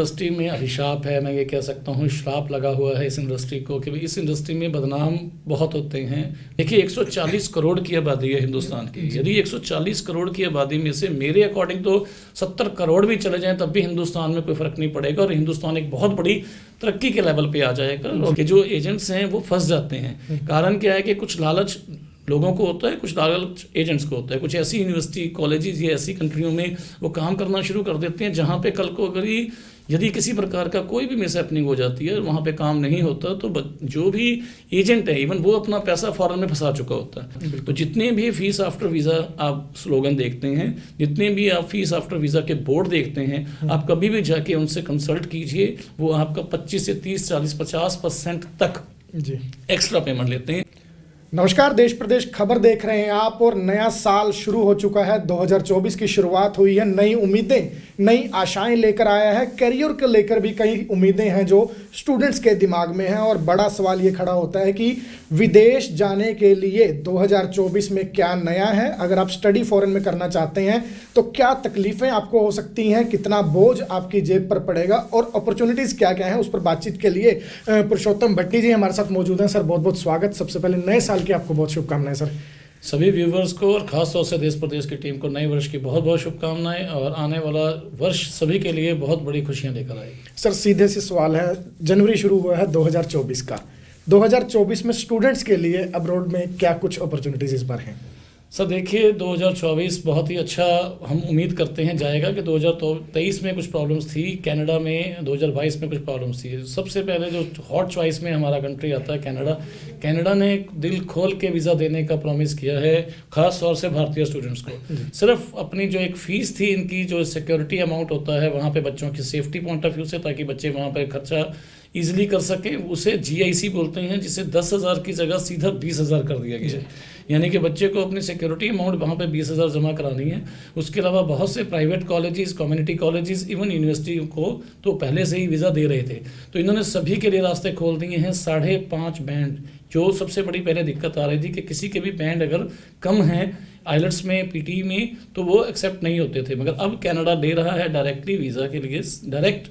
Industry में अभिशाप है, मैं ये कह सकता हूँ श्राप लगा हुआ है इस इंडस्ट्री को कि इस इंडस्ट्री में बदनाम बहुत होते हैं। देखिए 140 करोड़ की आबादी है हिंदुस्तान की। यदि 140 करोड़ की आबादी में से मेरे अकॉर्डिंग तो 70 करोड़ भी चले जाएं तब भी हिंदुस्तान में कोई फ़र्क नहीं पड़ेगा और हिंदुस्तान एक बहुत बड़ी तरक्की के लेवल पे आ जाएगा। और जो एजेंट्स हैं वो फंस जाते हैं। कारण क्या है कि कुछ लालच लोगों को होता है, कुछ लालच एजेंट्स को होता है। कुछ ऐसी यूनिवर्सिटी कॉलेजेस या ऐसी कंट्रियों में वो काम करना शुरू कर देते हैं जहाँ पे कल को अगर यदि किसी प्रकार का कोई भी मिसहैपनिंग हो जाती है, वहाँ पे काम नहीं होता, तो जो भी एजेंट है इवन वो अपना पैसा फॉरेन में फंसा चुका होता है। तो जितने भी फीस आफ्टर वीज़ा आप स्लोगन देखते हैं, जितने भी आप फीस आफ्टर वीज़ा के बोर्ड देखते हैं, आप कभी भी जाके उनसे कंसल्ट कीजिए। वो आपका 25 से 30, 40, 50% तक एक्स्ट्रा पेमेंट लेते हैं। नमस्कार, देश प्रदेश खबर देख रहे हैं आप और नया साल शुरू हो चुका है। 2024 की शुरुआत हुई है। नई उम्मीदें, नई आशाएं लेकर आया है। करियर को लेकर भी कई उम्मीदें हैं जो स्टूडेंट्स के दिमाग में हैं और बड़ा सवाल ये खड़ा होता है कि विदेश जाने के लिए 2024 में क्या नया है। अगर आप स्टडी फॉरेन में करना चाहते हैं तो क्या तकलीफें आपको हो सकती हैं, कितना बोझ आपकी जेब पर पड़ेगा और अपॉर्चुनिटीज़ क्या क्या हैं, उस पर बातचीत के लिए पुरुषोत्तम भट्टी जी हमारे साथ मौजूद हैं। सर बहुत बहुत स्वागत। सबसे पहले नए साल की आपको बहुत शुभकामनाएं सर। सभी व्यूवर्स को और खास तौर से देश प्रदेश की टीम को नए वर्ष की बहुत बहुत शुभकामनाएं और आने वाला वर्ष सभी के लिए बहुत बड़ी खुशियां लेकर आए। सर सीधे से सवाल है, जनवरी शुरू हुआ है 2024 का। 2024 में स्टूडेंट्स के लिए अब्रॉड में क्या कुछ अपॉर्चुनिटीज़ इस बार हैं? सर देखिए 2024 बहुत ही अच्छा हम उम्मीद करते हैं जाएगा कि 2023 में कुछ प्रॉब्लम्स थी, कनाडा में 2022 में कुछ प्रॉब्लम्स थी। सबसे पहले जो हॉट चॉइस में हमारा कंट्री आता है कनाडा। कनाडा ने दिल खोल के वीज़ा देने का प्रॉमिस किया है, ख़ास तौर से भारतीय स्टूडेंट्स को। सिर्फ अपनी जो एक फ़ीस थी, इनकी जो सिक्योरिटी अमाउंट होता है वहाँ पर बच्चों की सेफ्टी पॉइंट ऑफ व्यू से, ताकि बच्चे वहाँ पर खर्चा ईजिली कर सकें, उसे GIC बोलते हैं, जिसे 10,000 की जगह सीधा 20,000 कर दिया गया है। यानी कि बच्चे को अपनी सिक्योरिटी अमाउंट वहाँ पे 20,000 जमा करानी है। उसके अलावा बहुत से private colleges, community colleges, even university को तो पहले से ही वीज़ा दे रहे थे। तो इन्होंने सभी के लिए रास्ते खोल दिए हैं। 5.5 बैंड, जो सबसे बड़ी पहले दिक्कत आ रही थी कि किसी के भी बैंड अगर कम है आइलेट्स में, PT में, तो वो एक्सेप्ट नहीं होते थे। मगर अब कनाडा दे रहा है डायरेक्टली वीज़ा के लिए डायरेक्ट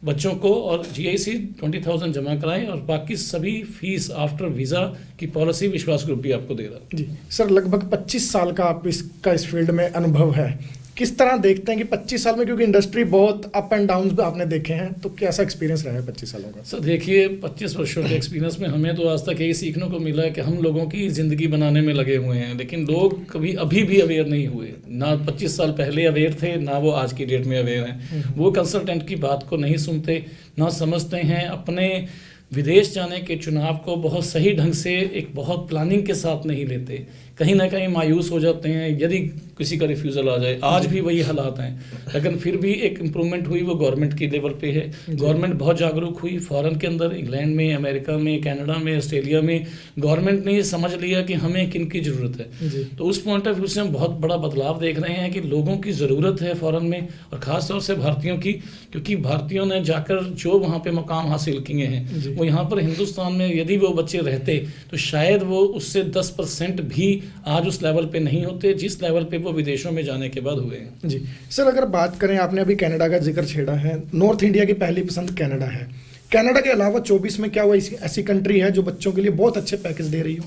बच्चों को, और GIC 20,000 जमा कराएं और बाकी सभी फीस आफ्टर वीज़ा की पॉलिसी विश्वास ग्रुप भी आपको दे रहा है। जी सर, लगभग 25 साल का आप इसका इस फील्ड में अनुभव है। किस तरह देखते हैं कि 25 साल में, क्योंकि इंडस्ट्री बहुत अप एंड डाउन आपने देखे हैं, तो कैसा एक्सपीरियंस रहा है 25 सालों का? सर देखिए 25 वर्षों के एक्सपीरियंस में हमें तो आज तक यही सीखने को मिला है कि हम लोगों की ज़िंदगी बनाने में लगे हुए हैं, लेकिन लोग कभी अभी भी अवेयर नहीं हुए। ना 25 साल पहले अवेयर थे, ना वो आज की डेट में अवेयर हैं। वो कंसल्टेंट की बात को नहीं सुनते, ना समझते हैं, अपने विदेश जाने के चुनाव को बहुत सही ढंग से एक बहुत प्लानिंग के साथ नहीं लेते। कहीं ना कहीं मायूस हो जाते हैं यदि किसी का रिफ्यूज़ल आ जाए। आज भी वही हालात हैं, लेकिन फिर भी एक इम्प्रूवमेंट हुई, वो गवर्नमेंट की लेवल पे है। गवर्नमेंट बहुत जागरूक हुई। फॉरेन के अंदर, इंग्लैंड में, अमेरिका में, कनाडा में, ऑस्ट्रेलिया में गवर्नमेंट ने ये समझ लिया कि हमें किन की ज़रूरत है। तो उस पॉइंट ऑफ व्यू से हम बहुत बड़ा बदलाव देख रहे हैं कि लोगों की ज़रूरत है फॉरेन में, और ख़ास तौर से भारतीयों की, क्योंकि भारतीयों ने जाकर जो वहाँ पर मकाम हासिल किए हैं, वो यहाँ पर हिंदुस्तान में यदि वो बच्चे रहते तो शायद वो उससे 10% भी आज उस लेवल पे नहीं होते जिस लेवल पे वो विदेशों में जाने के बाद हुए हैं। जी सर, अगर बात करें, आपने अभी कनाडा का जिक्र छेड़ा है। नॉर्थ इंडिया की पहली पसंद कनाडा है। कनाडा के अलावा 24 में क्या वो ऐसी कंट्री है जो बच्चों के लिए बहुत अच्छे पैकेज दे रही हो?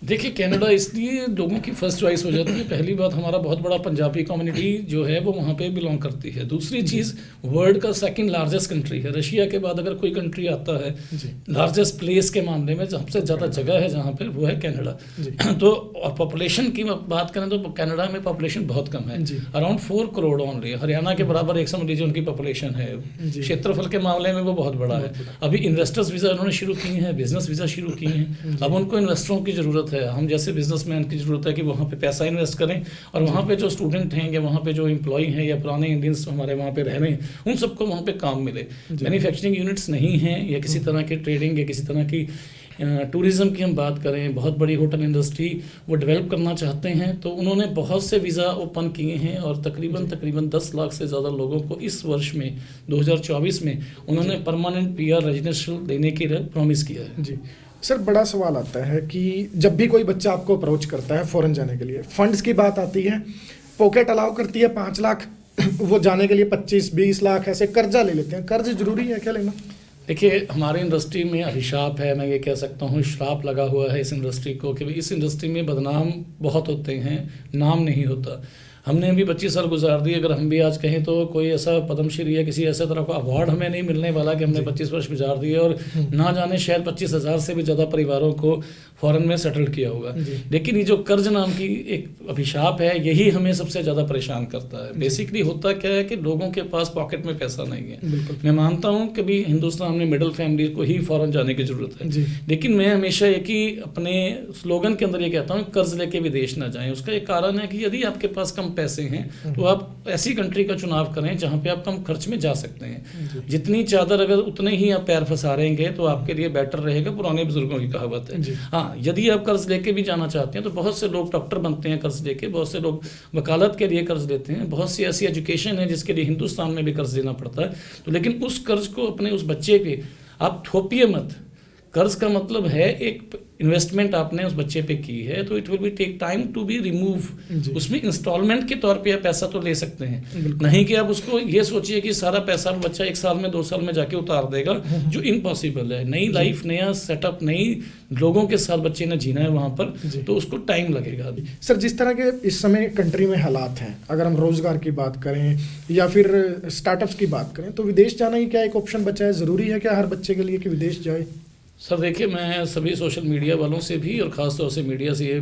देखिए कनाडा इसलिए लोगों की फर्स्ट चॉइस हो जाती है। पहली बात, हमारा बहुत बड़ा पंजाबी कम्युनिटी जो है वो वहाँ पे बिलोंग करती है। दूसरी चीज़, वर्ल्ड का सेकंड लार्जेस्ट कंट्री है। रशिया के बाद अगर कोई कंट्री आता है लार्जेस्ट प्लेस के मामले में, सबसे ज़्यादा जगह है जहाँ पर, वो है कनाडा। तो पॉपुलेशन की बात करें तो कनाडा में पॉपुलेशन बहुत कम है, अराउंड 4 करोड़ ओनली। हरियाणा के बराबर एक समझ लीजिए उनकी पॉपुलेशन है। क्षेत्रफल के मामले में वो बहुत बड़ा है। अभी इन्वेस्टर्स वीज़ा उन्होंने शुरू किए हैं, बिजनेस वीज़ा शुरू किए हैं। अब उनको इन्वेस्टरों की ज़रूरत है। हम जैसे बिजनेसमैन की ज़रूरत है कि वहाँ पे पैसा इन्वेस्ट करें, और वहाँ पे जो स्टूडेंट हैं या वहाँ पे जो एम्प्लॉय हैं या पुराने इंडियंस हमारे वहाँ पे रह रहे हैं, उन सबको वहाँ पे काम मिले। मैन्युफैक्चरिंग यूनिट्स नहीं हैं, या किसी तरह के ट्रेडिंग या किसी तरह की टूरिज़्म की हम बात करें, बहुत बड़ी होटल इंडस्ट्री वो डेवलप करना चाहते हैं, तो उन्होंने बहुत से वीज़ा ओपन किए हैं और तकरीबन 10 लाख से ज़्यादा लोगों को इस वर्ष में 2024 में उन्होंने परमानेंट PR रेजिडेंशियल देने की प्रॉमिस किया है। जी सर, बड़ा सवाल आता है कि जब भी कोई बच्चा आपको अप्रोच करता है फ़ॉरेन जाने के लिए, फ़ंड्स की बात आती है, पॉकेट अलाउ करती है 5 लाख, वो जाने के लिए 25-20 लाख ऐसे कर्जा ले लेते हैं। कर्ज जरूरी है क्या लेना? देखिए, हमारी इंडस्ट्री में अभिशाप है, मैं ये कह सकता हूँ श्राप लगा हुआ है इस इंडस्ट्री को कि इस इंडस्ट्री में बदनाम बहुत होते हैं, नाम नहीं होता। हमने भी 25 साल गुजार दिए, अगर हम भी आज कहें तो कोई ऐसा पद्मश्री या किसी ऐसे तरह का अवार्ड हमें नहीं मिलने वाला कि हमने 25 वर्ष गुजार दिए और ना जाने शायद 25,000 से भी ज़्यादा परिवारों को फॉरेन में सेटल किया होगा। लेकिन ये जो कर्ज नाम की एक अभिशाप है, यही हमें सबसे ज़्यादा परेशान करता है। बेसिकली होता क्या है कि लोगों के पास पॉकेट में पैसा नहीं है। मैं मानता हूँ कि भी हिंदुस्तान में मिडिल फैमिली को ही फॉरेन जाने की ज़रूरत है, लेकिन मैं हमेशा एक ही अपने स्लोगन के अंदर ये कहता हूँ, कर्ज लेके विदेश ना जाएं। उसका एक कारण है कि यदि आपके पास कम पैसे हैं तो आप ऐसी कंट्री का चुनाव करें जहाँ पे आप कम खर्च में जा सकते हैं। जितनी चादर अगर उतने ही आप पैर फंसारेंगे तो आपके लिए बेटर रहेगा, पुराने बुजुर्गों की कहावत है। हाँ, यदि आप कर्ज लेके भी जाना चाहते हैं तो बहुत से लोग डॉक्टर बनते हैं कर्ज लेके, बहुत से लोग वकालत के लिए कर्ज लेते हैं, बहुत सी ऐसी एजुकेशन है जिसके लिए हिंदुस्तान में भी कर्ज देना पड़ता है। तो लेकिन उस कर्ज को अपने उस बच्चे पे आप थोपिए मत। कर्ज का मतलब है एक इन्वेस्टमेंट आपने उस बच्चे पे की है, तो it will be take time to be remove. उसमें इंस्टॉलमेंट के तौर पे आप पैसा तो ले सकते हैं, नहीं कि आप उसको ये सोचिए कि सारा पैसा बच्चा 1 साल में 2 साल में जाके उतार देगा, जो इम्पॉसिबल है। नई लाइफ, नया सेटअप, नई लोगों के साथ बच्चे ने जीना है वहाँ पर, तो उसको टाइम लगेगा। सर, जिस तरह के इस समय कंट्री में हालात हैं, अगर हम रोजगार की बात करें या फिर स्टार्टअप्स की बात करें, तो विदेश जाना ही क्या एक ऑप्शन बचा है? ज़रूरी है क्या हर बच्चे के लिए कि विदेश जाए? सर देखिए, मैं सभी सोशल मीडिया वालों से भी और ख़ास तौर से मीडिया से ये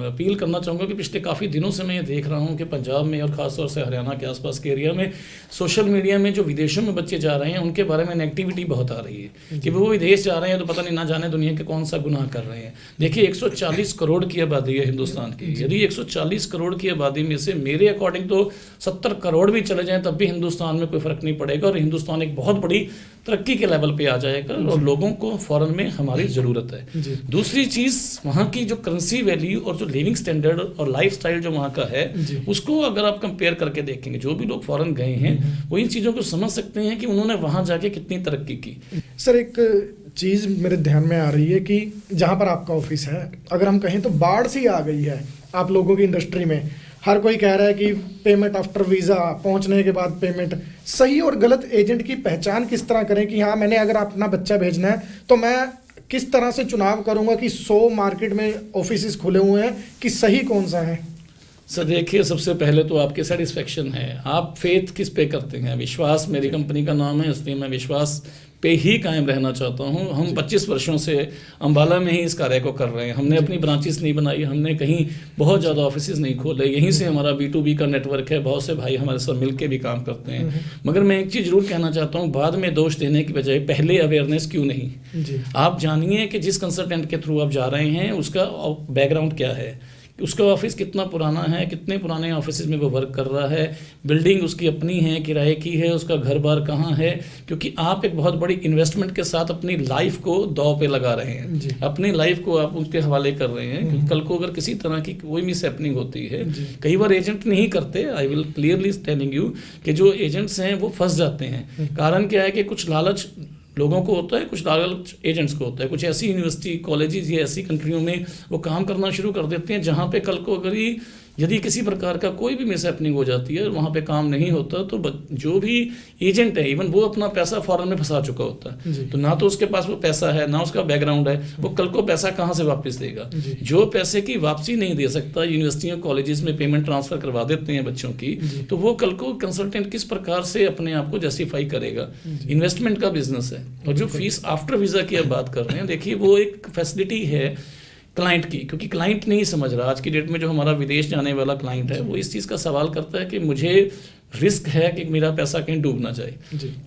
अपील करना चाहूँगा कि पिछले काफ़ी दिनों से मैं ये देख रहा हूँ कि पंजाब में और ख़ास तौर से हरियाणा के आसपास के एरिया में सोशल मीडिया में जो विदेशों में बच्चे जा रहे हैं उनके बारे में नेगेटिविटी बहुत आ रही है कि वो विदेश जा रहे हैं तो पता नहीं ना जाने दुनिया के कौन सा गुनाह कर रहे हैं। देखिए, 140 करोड़ की आबादी है हिंदुस्तान की। यदि 140 करोड़ की आबादी में से मेरे अकॉर्डिंग तो 70 करोड़ भी चले जाएँ तब भी हिंदुस्तान में कोई फ़र्क नहीं पड़ेगा और हिंदुस्तान एक बहुत बड़ी तरक्की के लेवल पे आ जाएगा और लोगों को फॉरेन में हमारी ज़रूरत है। दूसरी चीज़, वहाँ की जो करेंसी वैल्यू और जो लिविंग स्टैंडर्ड और लाइफस्टाइल जो वहाँ का है, उसको अगर आप कंपेयर करके देखेंगे, जो भी लोग फॉरेन गए हैं वो इन चीज़ों को समझ सकते हैं कि उन्होंने वहाँ जाके कितनी तरक्की की। सर, एक चीज़ मेरे ध्यान में आ रही है कि जहाँ पर आपका ऑफिस है, अगर हम कहें तो बाढ़ सी आ गई है आप लोगों की इंडस्ट्री में। हर कोई कह रहा है कि पेमेंट आफ्टर वीज़ा, पहुंचने के बाद पेमेंट। सही और गलत एजेंट की पहचान किस तरह करें कि हाँ, मैंने अगर अपना बच्चा भेजना है तो मैं किस तरह से चुनाव करूंगा कि 100 मार्केट में ऑफिसेस खुले हुए हैं कि सही कौन सा है? सर देखिए, सबसे पहले तो आपकी सेटिस्फेक्शन है, आप फेथ किस पे करते हैं। विश्वास मेरी कंपनी का नाम है, इसलिए मैं विश्वास पे ही कायम रहना चाहता हूँ। हम 25 वर्षों से अम्बाला में ही इस कार्य को कर रहे हैं। हमने अपनी ब्रांचेस नहीं बनाई, हमने कहीं बहुत ज़्यादा ऑफिसेज नहीं खोले, यहीं से हमारा B2B का नेटवर्क है। बहुत से भाई हमारे साथ मिल के भी काम करते हैं। मगर मैं एक चीज़ जरूर कहना चाहता हूँ, बाद में दोष देने की बजाय पहले अवेयरनेस क्यों नहीं। आप जानिए कि जिस कंसल्टेंट के थ्रू आप जा रहे हैं उसका बैकग्राउंड क्या है, उसका ऑफिस कितना पुराना है, कितने पुराने ऑफिस में वो वर्क कर रहा है, बिल्डिंग उसकी अपनी है, किराए की है, उसका घर बार कहाँ है। क्योंकि आप एक बहुत बड़ी इन्वेस्टमेंट के साथ अपनी लाइफ को दांव पे लगा रहे हैं, अपनी लाइफ को आप उसके हवाले कर रहे हैं। क्योंकि कल को अगर किसी तरह की कोई मिस हैपनिंग होती है, कई बार एजेंट नहीं करते, I will clearly telling you कि जो एजेंट्स हैं वो फंस जाते हैं। कारण क्या है कि कुछ लालच लोगों को होता है, कुछ लालच एजेंट्स को होता है। कुछ ऐसी यूनिवर्सिटी, कॉलेजेस या ऐसी कंट्रियों में वो काम करना शुरू कर देते हैं जहाँ पे कल को अगर यदि किसी प्रकार का कोई भी मिस हैपनिंग हो जाती है, वहाँ पे काम नहीं होता, तो जो भी एजेंट है इवन वो अपना पैसा फॉरेन में फंसा चुका होता है। तो ना तो उसके पास वो पैसा है, ना उसका बैकग्राउंड है, वो कल को पैसा कहाँ से वापस देगा। जो पैसे की वापसी नहीं दे सकता, यूनिवर्सिटियों कॉलेजेस में पेमेंट ट्रांसफर करवा देते हैं बच्चों की, तो वो कल को कंसल्टेंट किस प्रकार से अपने आप को जस्टिफाई करेगा। इन्वेस्टमेंट का बिजनेस है। और जो फीस आफ्टर वीज़ा की आप बात कर रहे हैं, देखिए वो एक फैसिलिटी है क्लाइंट की, क्योंकि क्लाइंट नहीं समझ रहा। आज की डेट में जो हमारा विदेश जाने वाला क्लाइंट है वो इस चीज़ का सवाल करता है कि मुझे रिस्क है कि मेरा पैसा कहीं डूब ना जाए।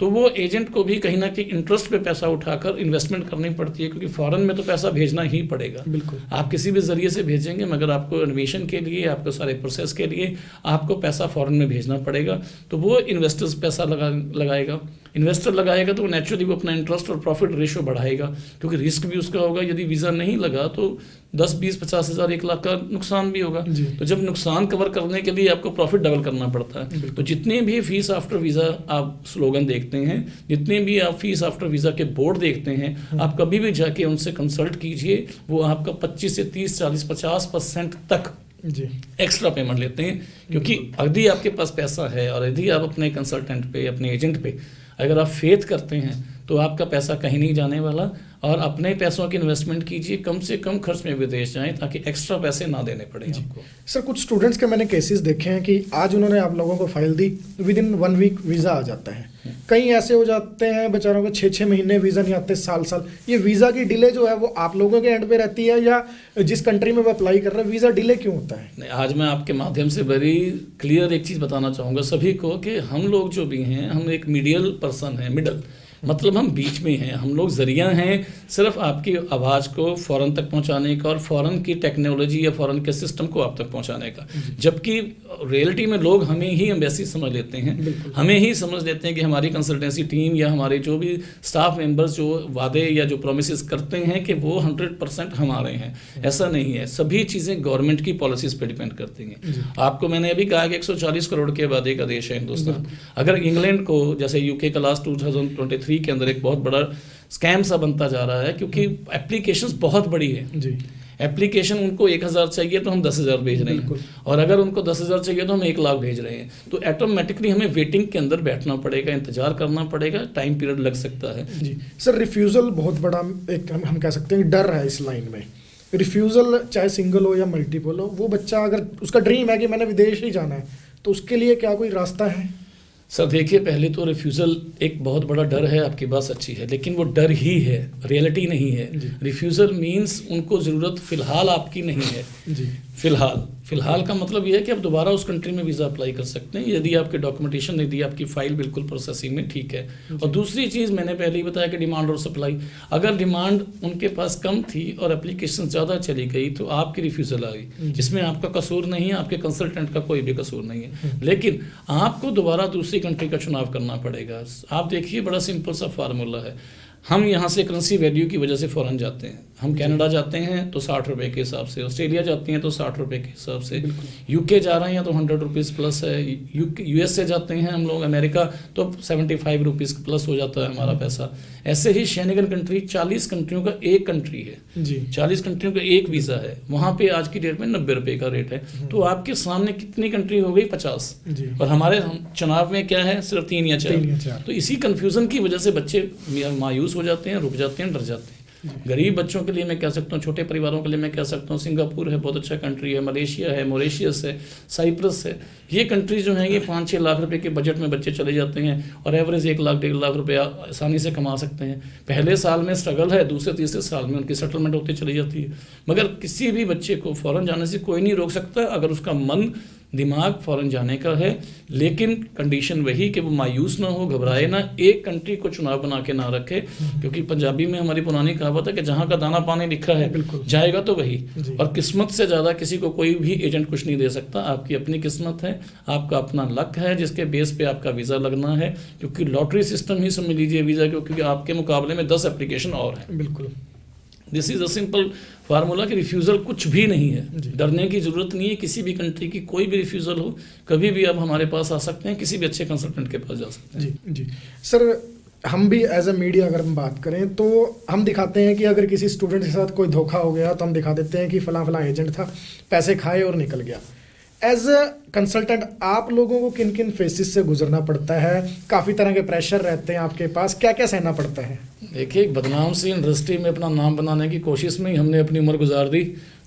तो वो एजेंट को भी कहीं ना कहीं इंटरेस्ट पे पैसा उठाकर इन्वेस्टमेंट करनी पड़ती है, क्योंकि फॉरेन में तो पैसा भेजना ही पड़ेगा। बिल्कुल, आप किसी भी जरिए से भेजेंगे, मगर आपको एडमिशन के लिए, आपको सारे प्रोसेस के लिए आपको पैसा फॉरेन में भेजना पड़ेगा। तो वो इन्वेस्टर्स पैसा लगाएगा, इन्वेस्टर लगाएगा तो नेचुरली वो अपना इंटरेस्ट और प्रॉफिट रेशियो बढ़ाएगा, क्योंकि रिस्क भी उसका होगा। यदि वीज़ा नहीं लगा तो 10, 20, 50 हज़ार, 1 लाख का नुकसान भी होगा। तो जब नुकसान कवर करने के लिए आपको प्रॉफिट डबल करना पड़ता है। तो जितने भी फीस आफ्टर वीज़ा आप स्लोगन देखते हैं, जितने भी आप फीस आफ्टर वीज़ा के बोर्ड देखते हैं, आप कभी भी जाके उनसे कंसल्ट कीजिए। वो आपका 25 से 30, 40, 50% तक जी एक्स्ट्रा पेमेंट लेते हैं, क्योंकि यदि आपके पास पैसा है और यदि आप अपने कंसल्टेंट पे, अपने एजेंट पे अगर आप फेथ करते हैं तो आपका पैसा कहीं नहीं जाने वाला, और अपने पैसों की इन्वेस्टमेंट कीजिए, कम से कम खर्च में विदेश जाएं ताकि एक्स्ट्रा पैसे ना देने पड़े आपको। सर कुछ स्टूडेंट्स के मैंने केसेस देखे हैं कि आज उन्होंने आप लोगों को फाइल दी, विद इन 1 वीक वीज़ा आ जाता है। कई ऐसे हो जाते हैं बेचारों को 6-6 महीने वीज़ा नहीं आते, साल। ये वीज़ा की डिले जो है वो आप लोगों के एंड पे रहती है, या जिस कंट्री में वो अप्लाई कर रहे हैं वीज़ा डिले क्यों होता है? नहीं, आज मैं आपके माध्यम से वेरी क्लियर एक चीज़ बताना चाहूँगा सभी को कि हम लोग जो भी हैं, हम एक मीडियल पर्सन हैं, मिडल मतलब हम बीच में हैं, हम लोग जरिया हैं सिर्फ आपकी आवाज़ को फ़ौरन तक पहुंचाने का और फ़ौरन की टेक्नोलॉजी या फ़ौरन के सिस्टम को आप तक पहुंचाने का। जबकि रियलिटी में लोग हमें ही एम्बेसी समझ लेते हैं, हमें ही समझ लेते हैं कि हमारी कंसल्टेंसी टीम या हमारे जो भी स्टाफ मेंबर्स जो वादे या जो प्रोमिस करते हैं कि वो 100% हमारे हैं। ऐसा नहीं है, सभी चीज़ें गवर्नमेंट की पॉलिसीज़ पे डिपेंड करती हैं। आपको मैंने अभी कहा कि 140 करोड़ की आबादी का देश है हिंदुस्तान। अगर इंग्लैंड को, जैसे यूके का लास्ट 2023 के अंदर एक बहुत बड़ा स्कैम सा बनता जा रहा है, क्योंकि एप्लीकेशंस बहुत बड़ी है जी। एप्लीकेशन उनको 1000 चाहिए तो हम 10,000 भेज रहे हैं, और अगर उनको 10,000 चाहिए तो हम 1 लाख भेज रहे हैं। तो ऑटोमेटिकली हमें वेटिंग के अंदर बैठना पड़ेगा, इंतजार करना पड़ेगा, टाइम पीरियड लग सकता है जी। सर रिफ्यूज़ल बहुत बड़ा एक हम कह सकते हैं डर है इस लाइन में। रिफ्यूज़ल चाहे सिंगल हो या मल्टीपल हो, वो बच्चा अगर उसका ड्रीम है कि मैंने विदेश ही जाना है, तो उसके लिए क्या कोई रास्ता है? सर देखिए, पहले तो रिफ्यूज़ल एक बहुत बड़ा डर है, आपकी बात सच्ची है, लेकिन वो डर ही है, रियलिटी नहीं है। रिफ्यूज़ल मीन्स उनको ज़रूरत फ़िलहाल आपकी नहीं है जी। फ़िलहाल का मतलब ये है कि आप दोबारा उस कंट्री में वीज़ा अप्लाई कर सकते हैं यदि आपके डॉक्यूमेंटेशन, यदि आपकी फ़ाइल बिल्कुल प्रोसेसिंग में ठीक है। और दूसरी चीज़ मैंने पहले ही बताया कि डिमांड और सप्लाई, अगर डिमांड उनके पास कम थी और एप्लीकेशन ज़्यादा चली गई तो आपकी रिफ्यूज़ल आ गई। इसमें आपका कसूर नहीं है, आपके कंसल्टेंट का कोई भी कसूर नहीं है, लेकिन आपको दोबारा दूसरी कंट्री का चुनाव करना पड़ेगा। आप देखिए, बड़ा सिंपल सा फार्मूला है। हम यहाँ से करेंसी वैल्यू की वजह से फ़ौरन जाते हैं, हम कनाडा जाते हैं तो 60 रुपये के हिसाब से, ऑस्ट्रेलिया जाते हैं तो 60 रुपये के हिसाब से, यूके जा रहे हैं तो 100 रुपीज़ प्लस है, यूएस से जाते हैं हम लोग अमेरिका तो 75 रुपीज़ प्लस हो जाता है हमारा पैसा। ऐसे ही शेंगन कंट्री 40 कंट्रियों का एक कंट्री है जी, 40 कंट्रियों का एक वीज़ा है, वहाँ पे आज की डेट में 90 रुपये का रेट है। तो आपके सामने कितनी कंट्री हो गई? 50। और हमारे चुनाव में क्या है? सिर्फ 3 या 4। तो इसी कन्फ्यूज़न की वजह से बच्चे मायूस हो जाते हैं, रुक जाते हैं, डर जाते हैं। गरीब बच्चों के लिए मैं कह सकता हूँ, छोटे परिवारों के लिए मैं कह सकता हूँ, सिंगापुर है, बहुत अच्छा कंट्री है, मलेशिया है, मॉरिशस है, साइप्रस है। ये कंट्री जो है ये 5-6 लाख रुपए के बजट में बच्चे चले जाते हैं और एवरेज 1 लाख 1.5 लाख रुपया आसानी से कमा सकते हैं। पहले साल में स्ट्रगल है, दूसरे तीसरे साल में उनकी सेटलमेंट होती चली जाती है। मगर किसी भी बच्चे को फ़ौरन जाने से कोई नहीं रोक सकता अगर उसका मन दिमाग फ़ौरन जाने का है, लेकिन कंडीशन वही कि वो मायूस ना हो, घबराए ना, एक कंट्री को चुनाव बना के ना रखे। क्योंकि पंजाबी में हमारी पुरानी कहावत है कि जहाँ का दाना पानी लिखा है जाएगा तो वही, और किस्मत से ज़्यादा किसी को कोई भी एजेंट कुछ नहीं दे सकता। आपकी अपनी किस्मत है, आपका अपना लक है जिसके बेस पे आपका वीज़ा लगना है। क्योंकि लॉटरी सिस्टम ही समझ लीजिए वीज़ा, क्योंकि आपके मुकाबले में 10 एप्लीकेशन और हैं। बिल्कुल, this is a simple formula कि रिफ्यूज़ल कुछ भी नहीं है, डरने की ज़रूरत नहीं है। किसी भी कंट्री की कोई भी रिफ्यूज़ल हो, कभी भी आप हमारे पास आ सकते हैं, किसी भी अच्छे कंसल्टेंट के पास जा सकते हैं। जी जी सर, हम भी एज अ मीडिया अगर हम बात करें तो हम दिखाते हैं कि अगर किसी स्टूडेंट के साथ कोई धोखा हो गया तो हम दिखा देते हैं कि फलां एजेंट था, पैसे खाए और निकल गया। एज अ कंसल्टेंट आप लोगों को किन किन फेसिस से गुजरना पड़ता है? काफ़ी तरह के प्रेशर रहते हैं आपके पास, क्या क्या सहना पड़ता है? देखिए, एक बदनाम सी इंडस्ट्री में अपना नाम बनाने की कोशिश में ही हमने अपनी उम्र गुजार दी।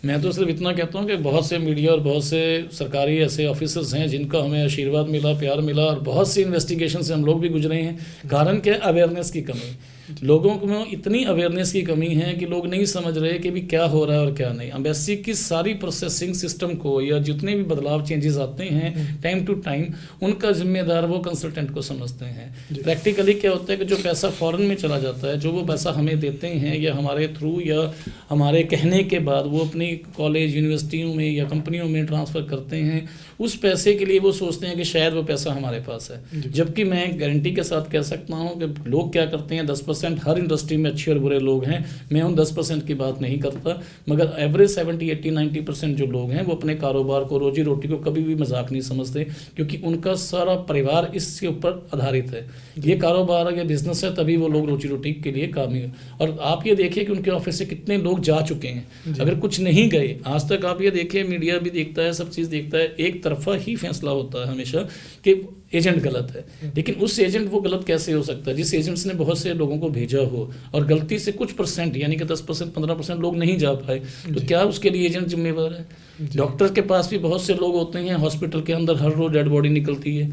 मैं तो सिर्फ इतना कहता हूँ कि बहुत से मीडिया और बहुत से सरकारी ऐसे ऑफिसर्स हैं जिनका हमें आशीर्वाद मिला, प्यार मिला, और बहुत सी इन्वेस्टिगेशन से हम लोग भी गुजरे हैं। कारण क्या? अवेयरनेस की कमी। लोगों में इतनी अवेयरनेस की कमी है कि लोग नहीं समझ रहे कि भी क्या हो रहा है और क्या नहीं। एम्बेसी की सारी प्रोसेसिंग सिस्टम को या जितने भी बदलाव चेंजेस आते हैं टाइम टू टाइम, उनका जिम्मेदार वो कंसल्टेंट को समझते हैं। प्रैक्टिकली क्या होता है कि जो पैसा फॉरेन में चला जाता है, जो वो पैसा हमें देते हैं या हमारे थ्रू या हमारे कहने के बाद वो अपनी कॉलेज, यूनिवर्सिटियों में या कंपनियों में ट्रांसफ़र करते हैं, उस पैसे के लिए वो सोचते हैं कि शायद वो पैसा हमारे पास है। जबकि मैं गारंटी के साथ कह सकता हूँ कि लोग क्या करते हैं, 10% 10% हर इंडस्ट्री में अच्छे और बुरे लोग हैं, मैं उन 10% की बात नहीं करता, मगर एवरेज 70, 80, 90% जो लोग हैं वो अपने कारोबार को, रोजी रोटी को कभी भी मजाक नहीं समझते, क्योंकि उनका सारा परिवार इसके ऊपर आधारित है। ये कारोबार या बिजनेस है, तभी वो लोग रोजी रोटी के लिए काम ही। और आप ये देखिए कि उनके ऑफिस से कितने लोग जा चुके हैं, अगर कुछ नहीं गए आज तक। आप ये देखिए, मीडिया भी देखता है, सब चीज़ देखता है, एक तरफा ही फैसला होता है हमेशा कि एजेंट गलत है, लेकिन उस एजेंट वो गलत कैसे हो सकता है जिस एजेंट्स ने बहुत से लोगों को भेजा हो और गलती से कुछ परसेंट यानी कि 10%, 15% लोग नहीं जा पाए, तो क्या उसके लिए एजेंट जिम्मेवार है? डॉक्टर के पास भी बहुत से लोग होते हैं, हॉस्पिटल के अंदर हर रोज डेड बॉडी निकलती है।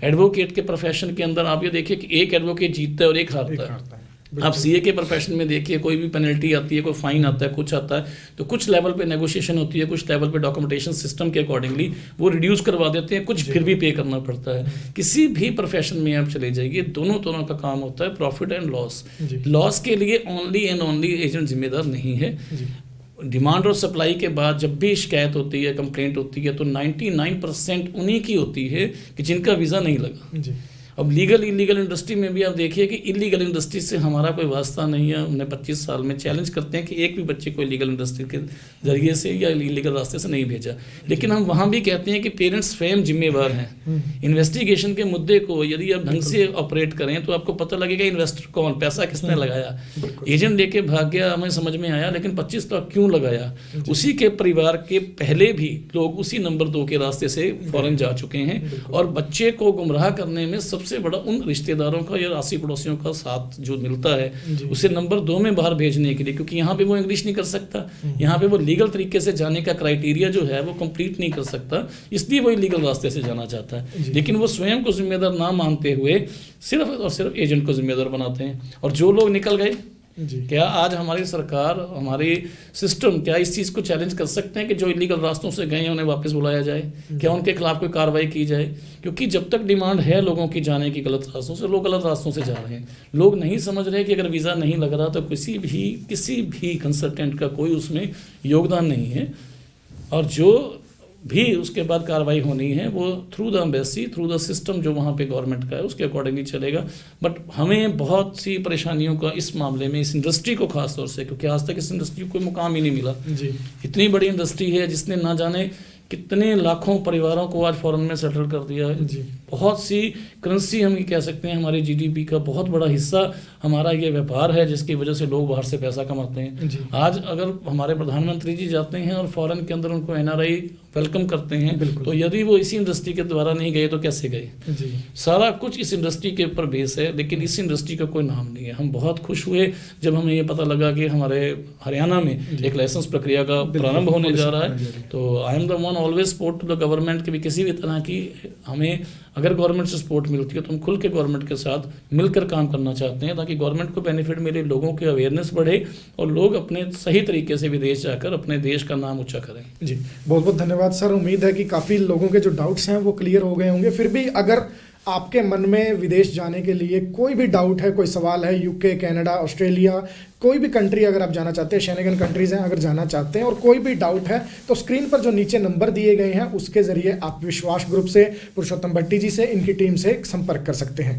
एडवोकेट के प्रोफेशन के अंदर आप ये देखिए कि एक एडवोकेट जीतता है और एक हारता है। आप सीए के प्रोफेशन में देखिए, कोई भी पेनल्टी आती है, कोई फाइन आता है, कुछ आता है, तो कुछ लेवल पे नेगोशिएशन होती है, कुछ लेवल पे डॉक्यूमेंटेशन सिस्टम के अकॉर्डिंगली वो रिड्यूस करवा देते हैं, कुछ फिर भी पे करना पड़ता है। किसी भी प्रोफेशन में आप चले जाइए, दोनों का काम होता है प्रॉफिट एंड लॉस। लॉस के लिए ओनली एंड ओनली एजेंट जिम्मेदार नहीं है। डिमांड और सप्लाई के बाद जब भी शिकायत होती है, कंप्लेंट होती है, तो 99% उन्हीं की होती है कि जिनका वीज़ा नहीं लगा। अब लीगल इलीगल इंडस्ट्री में भी आप देखिए कि इलीगल इंडस्ट्री से हमारा कोई वास्ता नहीं है। हमने 25 साल में चैलेंज करते हैं कि एक भी बच्चे को इलीगल इंडस्ट्री के जरिए से या इलीगल रास्ते से नहीं भेजा, लेकिन हम वहाँ भी कहते हैं कि पेरेंट्स स्वयं जिम्मेवार हैं। इन्वेस्टिगेशन के मुद्दे को यदि आप ढंग से ऑपरेट करें तो आपको पता लगेगा इन्वेस्टर कौन, पैसा किसने लगाया। एजेंट लेके भाग गया, हमें समझ में आया, लेकिन 25 लाख क्यों लगाया? उसी के परिवार के पहले भी लोग उसी नंबर 2 के रास्ते से फॉरेन जा चुके हैं, और बच्चे को गुमराह करने में सबसे बड़ा उन रिश्तेदारों का या आसी पड़ोसियों का साथ जो मिलता है उसे नंबर 2 में बाहर भेजने के लिए, क्योंकि यहाँ पे वो इंग्लिश नहीं कर सकता, यहाँ पे वो लीगल तरीके से जाने का क्राइटेरिया जो है वो कंप्लीट नहीं कर सकता, इसलिए वो इलीगल रास्ते से जाना चाहता है। लेकिन वो स्वयं को जिम्मेदार ना मानते हुए सिर्फ और सिर्फ एजेंट को जिम्मेदार बनाते हैं। और जो लोग निकल गए, क्या आज हमारी सरकार, हमारी सिस्टम क्या इस चीज़ को चैलेंज कर सकते हैं कि जो इलीगल रास्तों से गए हैं उन्हें वापस बुलाया जाए? क्या उनके खिलाफ कोई कार्रवाई की जाए? क्योंकि जब तक डिमांड है लोगों की जाने की गलत रास्तों से, लोग गलत रास्तों से जा रहे हैं। लोग नहीं समझ रहे कि अगर वीज़ा नहीं लग रहा तो किसी भी कंसल्टेंट का कोई उसमें योगदान नहीं है, और जो भी उसके बाद कार्रवाई होनी है वो through the embassy, through the system जो वहाँ पे गवर्नमेंट का है उसके अकॉर्डिंगली चलेगा। बट हमें बहुत सी परेशानियों का इस मामले में, इस इंडस्ट्री को खास तौर से, क्योंकि आज तक इस इंडस्ट्री को कोई मुकाम ही नहीं मिला। इतनी बड़ी इंडस्ट्री है जिसने ना जाने कितने लाखों परिवारों को आज फॉरेन में सेटल कर दिया है। बहुत सी करेंसी, हम ये कह सकते हैं, हमारी जीडीपी का बहुत बड़ा हिस्सा हमारा ये व्यापार है, जिसकी वजह से लोग बाहर से पैसा कमाते हैं। आज अगर हमारे प्रधानमंत्री जी जाते हैं और फॉरेन के अंदर उनको एनआरआई वेलकम करते हैं, तो यदि वो इसी इंडस्ट्री के द्वारा नहीं गए तो कैसे गए? सारा कुछ इस इंडस्ट्री के ऊपर बेस है, लेकिन इस इंडस्ट्री का कोई नाम नहीं है। हम बहुत खुश हुए जब हमें ये पता लगा कि हमारे हरियाणा में एक लाइसेंस प्रक्रिया का प्रारंभ होने जा रहा है। तो I am the one always support to the government कि भी किसी भी तरह की हमें अगर गवर्नमेंट से सपोर्ट मिलती है तो हम खुल के गवर्नमेंट के साथ मिलकर काम करना चाहते हैं, ताकि गवर्नमेंट को बेनिफिट मिले, लोगों की अवेयरनेस बढ़े और लोग अपने सही तरीके से विदेश जाकर अपने देश का नाम ऊंचा करें। जी, बहुत बहुत धन्यवाद सर। उम्मीद है कि काफ़ी लोगों के जो डाउट्स हैं वो क्लियर हो गए होंगे। फिर भी अगर आपके मन में विदेश जाने के लिए कोई भी डाउट है, कोई सवाल है, यूके, कनाडा, ऑस्ट्रेलिया, कोई भी कंट्री अगर आप जाना चाहते हैं, शेंगेन कंट्रीज़ हैं अगर जाना चाहते हैं, और कोई भी डाउट है तो स्क्रीन पर जो नीचे नंबर दिए गए हैं उसके ज़रिए आप विश्वास ग्रुप से, पुरुषोत्तम भट्टी जी से, इनकी टीम से संपर्क कर सकते हैं।